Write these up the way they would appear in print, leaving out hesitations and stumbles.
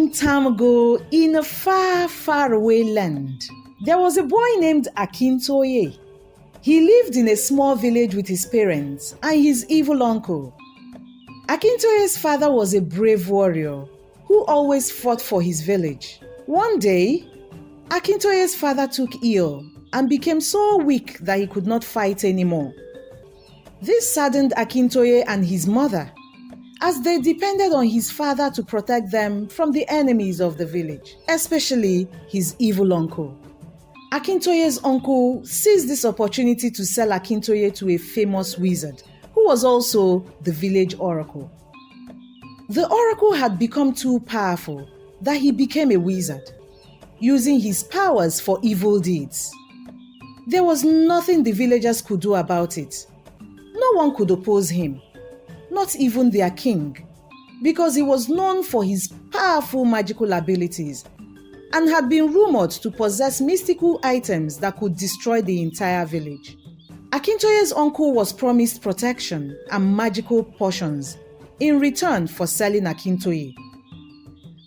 long time ago, in a far, far away land, there was a boy named Akintoye. He lived in a small village with his parents and his evil uncle. Akintoye's father was a brave warrior who always fought for his village. One day, Akintoye's father took ill and became so weak that he could not fight anymore. This saddened Akintoye and his mother, as they depended on his father to protect them from the enemies of the village, especially his evil uncle. Akintoye's uncle seized this opportunity to sell Akintoye to a famous wizard, who was also the village oracle. The oracle had become too powerful that he became a wizard, using his powers for evil deeds. There was nothing the villagers could do about it. No one could oppose him, not even their king, because he was known for his powerful magical abilities and had been rumored to possess mystical items that could destroy the entire village. Akintoye's uncle was promised protection and magical potions in return for selling Akintoye.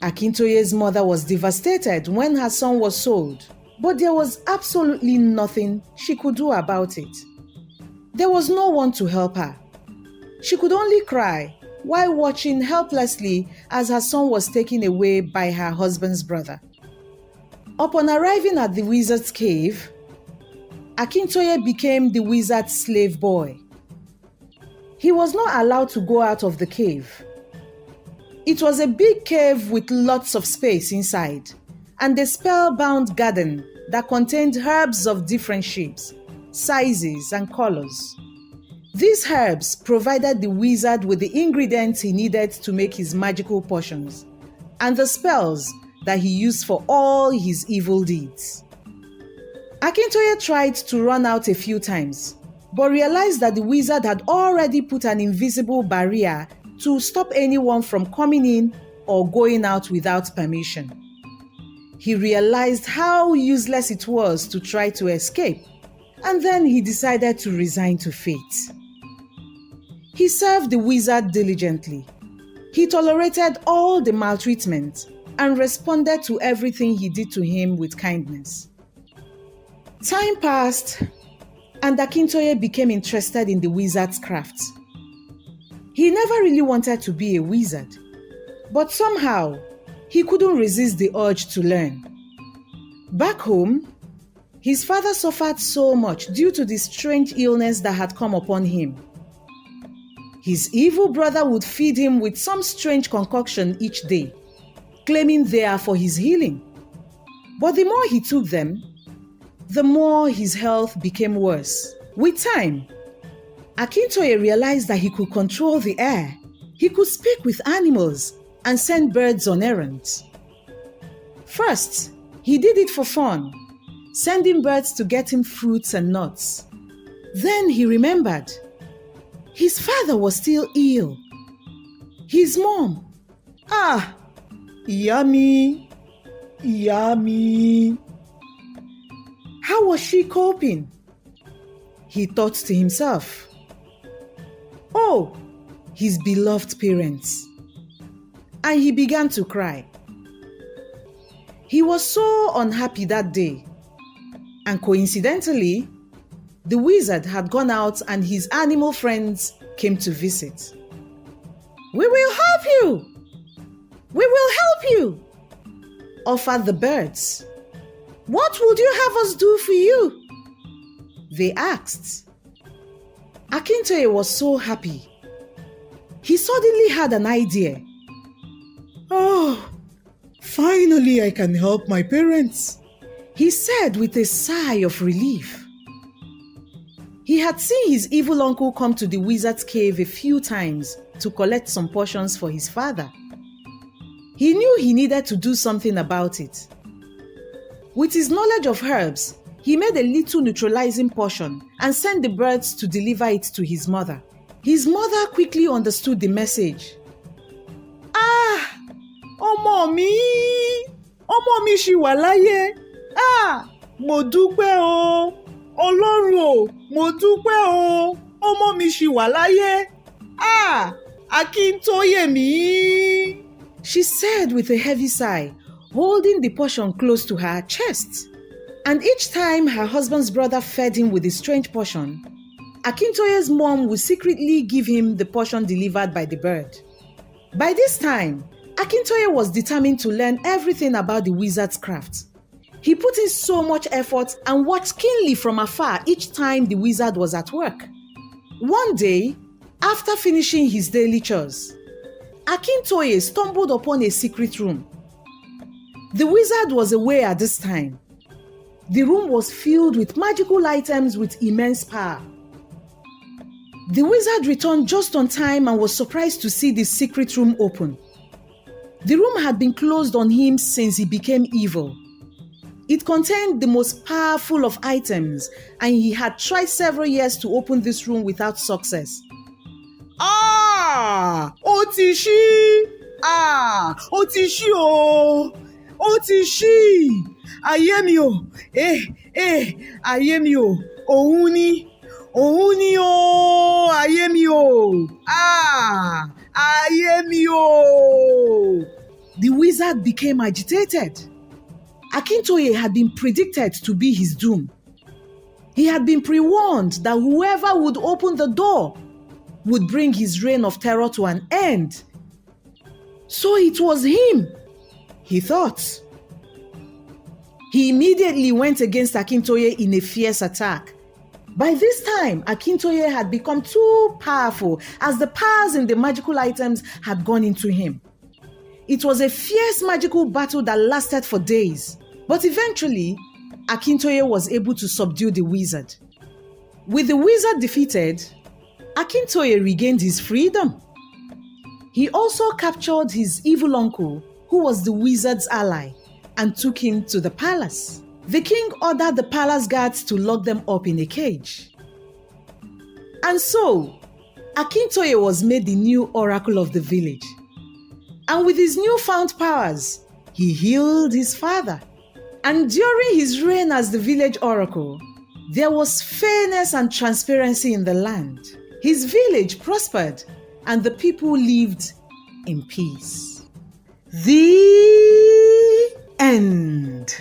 Akintoye's mother was devastated when her son was sold, but there was absolutely nothing she could do about it. There was no one to help her. She could only cry while watching helplessly as her son was taken away by her husband's brother. Upon arriving at the wizard's cave, Akintoye became the wizard's slave boy. He was not allowed to go out of the cave. It was a big cave with lots of space inside and a spellbound garden that contained herbs of different shapes, sizes, and colors. These herbs provided the wizard with the ingredients he needed to make his magical potions and the spells that he used for all his evil deeds. Akintoye tried to run out a few times, but realized that the wizard had already put an invisible barrier to stop anyone from coming in or going out without permission. He realized how useless it was to try to escape, and then he decided to resign to fate. He served the wizard diligently. He tolerated all the maltreatment and responded to everything he did to him with kindness. Time passed, and Akintoye became interested in the wizard's craft. He never really wanted to be a wizard, but somehow he couldn't resist the urge to learn. Back home, his father suffered so much due to the strange illness that had come upon him. His evil brother would feed him with some strange concoction each day, claiming they are for his healing. But the more he took them, the more his health became worse. With time, Akintoye realized that he could control the air. He could speak with animals and send birds on errands. First, he did it for fun, sending birds to get him fruits and nuts. Then he remembered his father was still ill. His mom, yummy. How was she coping? He thought to himself. Oh, his beloved parents. And he began to cry. He was so unhappy that day. And coincidentally, the wizard had gone out and his animal friends came to visit. "We will help you! We will help you!" offered the birds. "What would you have us do for you?" they asked. Akintoye was so happy. He suddenly had an idea. "Oh, finally I can help my parents," he said with a sigh of relief. He had seen his evil uncle come to the wizard's cave a few times to collect some potions for his father. He knew he needed to do something about it. With his knowledge of herbs, he made a little neutralizing potion and sent the birds to deliver it to his mother. His mother quickly understood the message. Ọmọ mi ṣì wà láyé. Mo dúpẹ́ o. Ọlọ́run o, mo dúpẹ́ o. Ọmọ mi ṣì wà láyé. Akintoye mi. she said with a heavy sigh, holding the portion close to her chest. And each time her husband's brother fed him with a strange portion, Akintoye's mom would secretly give him the portion delivered by the bird. By this time, Akintoye was determined to learn everything about the wizard's craft. He put in so much effort and watched keenly from afar each time the wizard was at work. One day, after finishing his daily chores, Akintoye stumbled upon a secret room. The wizard was away at this time. The room was filled with magical items with immense power. The wizard returned just on time and was surprised to see the secret room open. The room had been closed on him since he became evil. It contained the most powerful of items, and he had tried several years to open this room without success. Ó ti ṣí! Ó ti ṣí o! Ó ti ṣí! Ayé mi o! Ayé mi o! Òun ni o! Ayé mi o! Ayé mi o! The wizard became agitated. Akintoye had been predicted to be his doom. He had been pre-warned that whoever would open the door would bring his reign of terror to an end. So it was him, he thought. He immediately went against Akintoye in a fierce attack. By this time, Akintoye had become too powerful as the powers in the magical items had gone into him. It was a fierce magical battle that lasted for days, but eventually, Akintoye was able to subdue the wizard. With the wizard defeated, Akintoye regained his freedom. He also captured his evil uncle, who was the wizard's ally, and took him to the palace. The king ordered the palace guards to lock them up in a cage. And so, Akintoye was made the new oracle of the village. And with his newfound powers, he healed his father. And during his reign as the village oracle, there was fairness and transparency in the land. His village prospered, and the people lived in peace. The end.